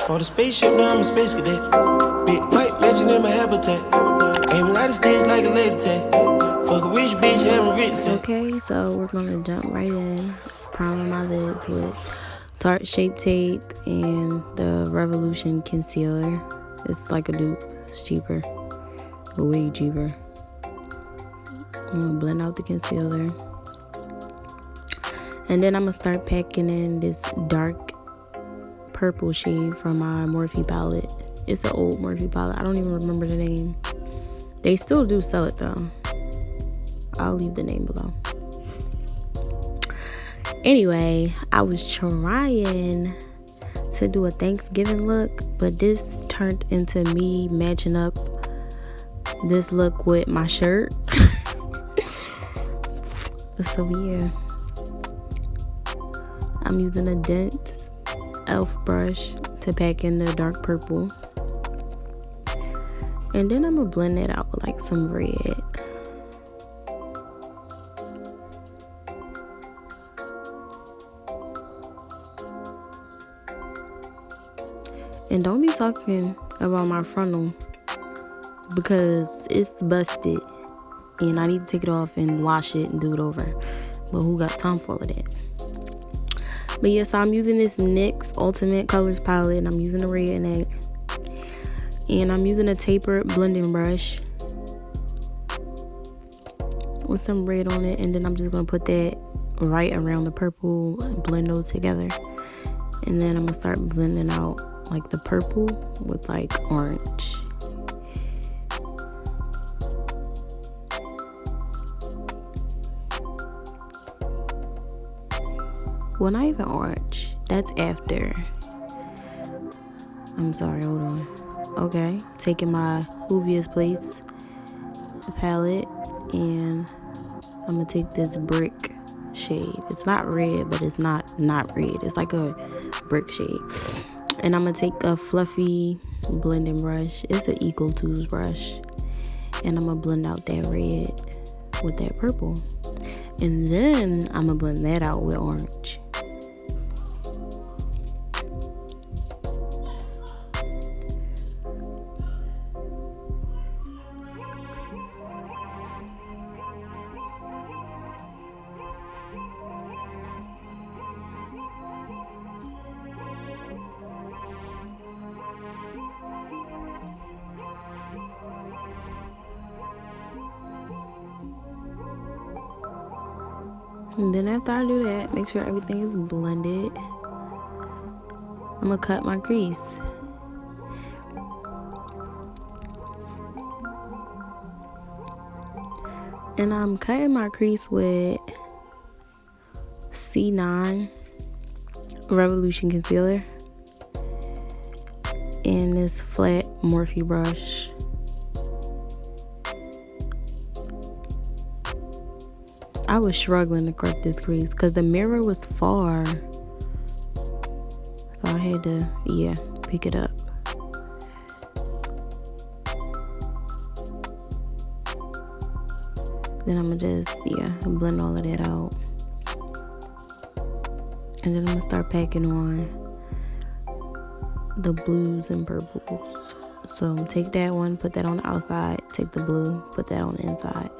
For the spaceship, now I'm a space cadet. Big white mansion in my habitat. Aiming out of stage like a laser tag. Fuck a rich bitch, having rich set. Okay, so we're gonna jump right in. Priming my lids with Tarte Shape Tape and the Revolution Concealer. It's like a dupe. It's cheaper. Way cheaper. I'm gonna blend out the concealer. And then I'm gonna start packing in this dark purple shade from my Morphe palette. It's an old Morphe palette. I don't even remember the name. They still do sell it though. I'll leave the name below. Anyway, I was trying to do a Thanksgiving look, but this turned into me matching up this look with my shirt. So yeah, I'm using a dense elf brush to pack in the dark purple, and then I'm gonna blend it out with like some red. And don't be talking about my frontal because it's busted and I need to take it off and wash it and do it over. But who got time for all of that? But yeah, so I'm using this NYX Ultimate Colors palette and I'm using a red in it. And I'm using a tapered blending brush with some red on it. And then I'm just going to put that right around the purple and blend those together. And then I'm going to start blending out like the purple with like orange. Well, not even orange. That's after. I'm sorry, hold on. Okay, taking my Juvia's Place palette and I'm gonna take this brick shade. It's not red, but it's not red. It's like a brick shade. And I'm gonna take a fluffy blending brush. It's an Eco Tools brush. And I'm gonna blend out that red with that purple. And then I'm gonna blend that out with orange. And then after I do that, make sure everything is blended. I'm gonna cut my crease. And I'm cutting my crease with C9 Revolution Concealer and this flat Morphe brush. I was struggling to correct this crease because the mirror was far. So I had to, pick it up. Then I'm gonna just, blend all of that out. And then I'm gonna start packing on the blues and purples. So take that one, put that on the outside. Take the blue, put that on the inside.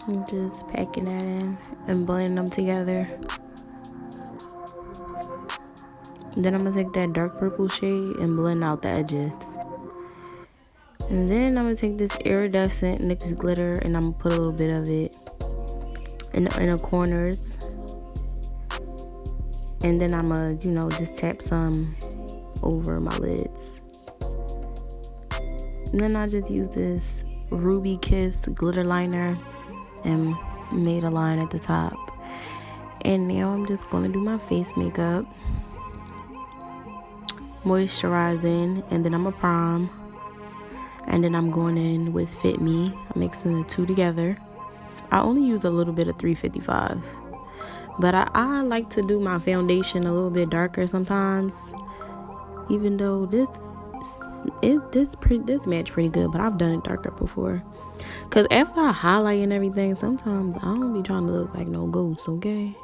I'm just packing that in and blending them together. Then I'm gonna take that dark purple shade and blend out the edges. And then I'm gonna take this iridescent NYX glitter and I'm gonna put a little bit of it in the corners. And then I'm gonna, you know, just tap some over my lids. And then I just use this Ruby Kiss glitter liner and made a line at the top. And now I'm just gonna do my face makeup, moisturizing, and then I'm gonna prime. And then I'm going in with Fit Me. I'm mixing the two together. I only use a little bit of 355. But I like to do my foundation a little bit darker sometimes. Even though this match pretty good, but I've done it darker before. Cause after I highlight and everything, sometimes I don't be trying to look like no ghost, okay?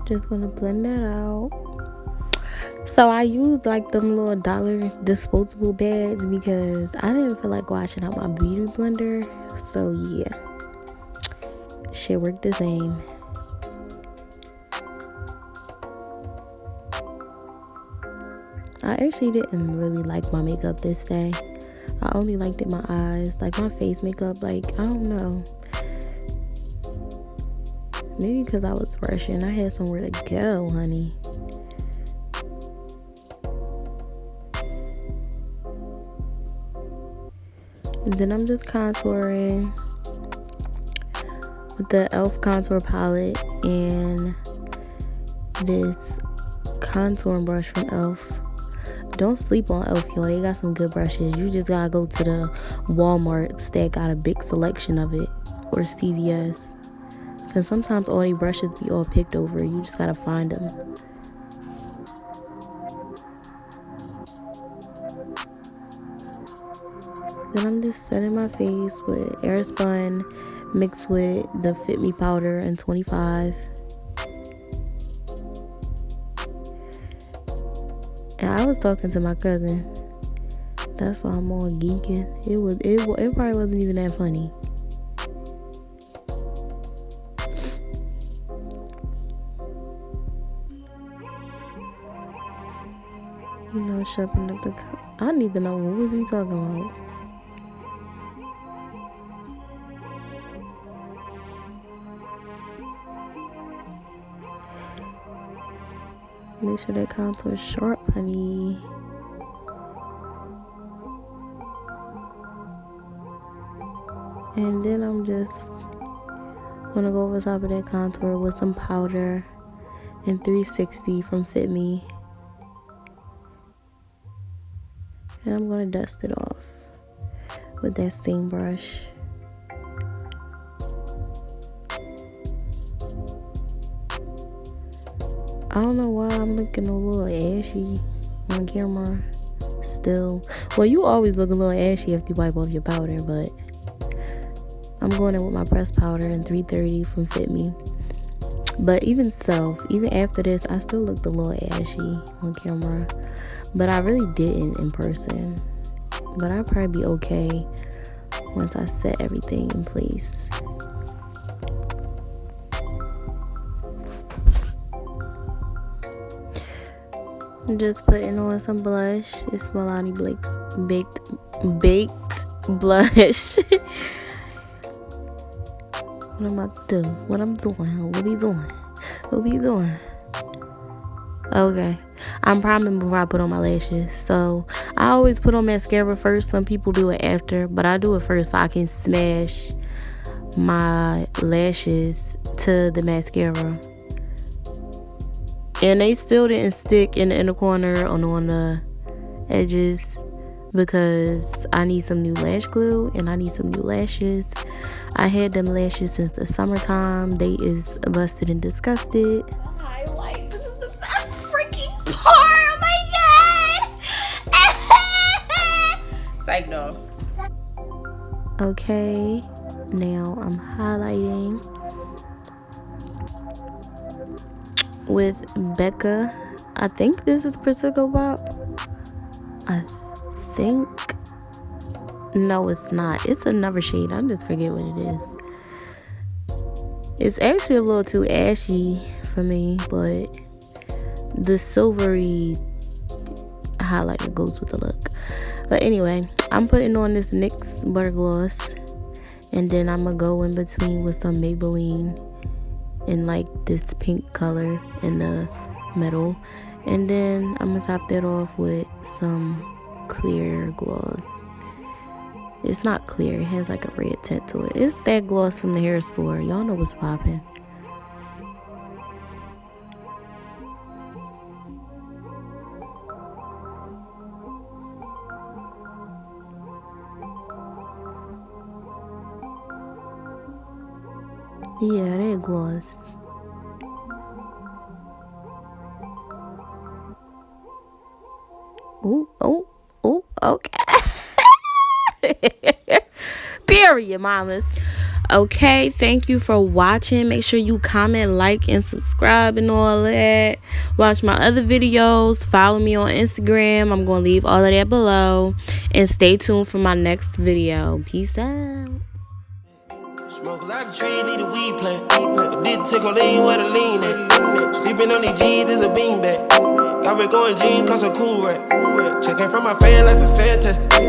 Just gonna blend that out. So I used like them little dollar disposable bags because I didn't feel like washing out my beauty blender. So yeah, shit worked the same. I actually didn't really like my makeup this day. I only liked it my eyes, like my face makeup, like I don't know. Maybe because I was rushing. I had somewhere to go, honey. And then I'm just contouring with the e.l.f. contour palette and this contouring brush from e.l.f. Don't sleep on e.l.f., y'all. They got some good brushes. You just gotta go to the Walmarts that got a big selection of it, or CVS. Because sometimes all these brushes be all picked over. You just gotta find them. Then I'm just setting my face with Airspun mixed with the Fit Me powder in 25. And I was talking to my cousin. That's why I'm all geeking. It probably wasn't even that funny. You know, sharpen up the I need to know, what was we talking about? Make sure that contour is sharp, honey. And then I'm just gonna go over top of that contour with some powder and 360 from Fit Me. And I'm going to dust it off with that steam brush. I don't know why I'm looking a little ashy on camera still. Well, you always look a little ashy after you wipe off your powder, but I'm going in with my pressed powder and 330 from Fit Me. But even after this, I still looked a little ashy on camera. But I really didn't in person. But I'll probably be okay once I set everything in place. I'm just putting on some blush. It's Milani baked blush. What am I doing? What I'm doing? What we doing? Okay. I'm priming before I put on my lashes. So I always put on mascara first. Some people do it after, but I do it first so I can smash my lashes to the mascara. And they still didn't stick in the inner corner or on the edges because I need some new lash glue and I need some new lashes. I had them lashes since the summertime. They is busted and disgusted. My life, this is the best freaking part. Oh my god! Psych no. Okay, now I'm highlighting with Becca. I think this is Prosecco Pop. I think. No, it's not. It's another shade. I just forget what it is. It's actually a little too ashy for me, but the silvery highlighter goes with the look. But anyway, I'm putting on this NYX butter gloss, and then I'm gonna go in between with some Maybelline in like this pink color in the middle, and then I'm gonna top that off with some clear gloss. It's not clear, it has like a red tint to it. It's that gloss from the hair store. Y'all know what's poppin'. Yeah, that gloss. Ooh, oh, ooh, okay. Period, mamas. Okay, thank you for watching. Make sure you comment, like, and subscribe and all that. Watch my other videos. Follow me on Instagram. I'm going to leave all of that below. And stay tuned for my next video. Peace out. Smoke a lot of trees, need a weed plant. A dick tickle lean where the lean at. Sleeping on these G's is a beanbag. Got red going jeans, cause I'm cool, right? Checking from my fan life and fantastic.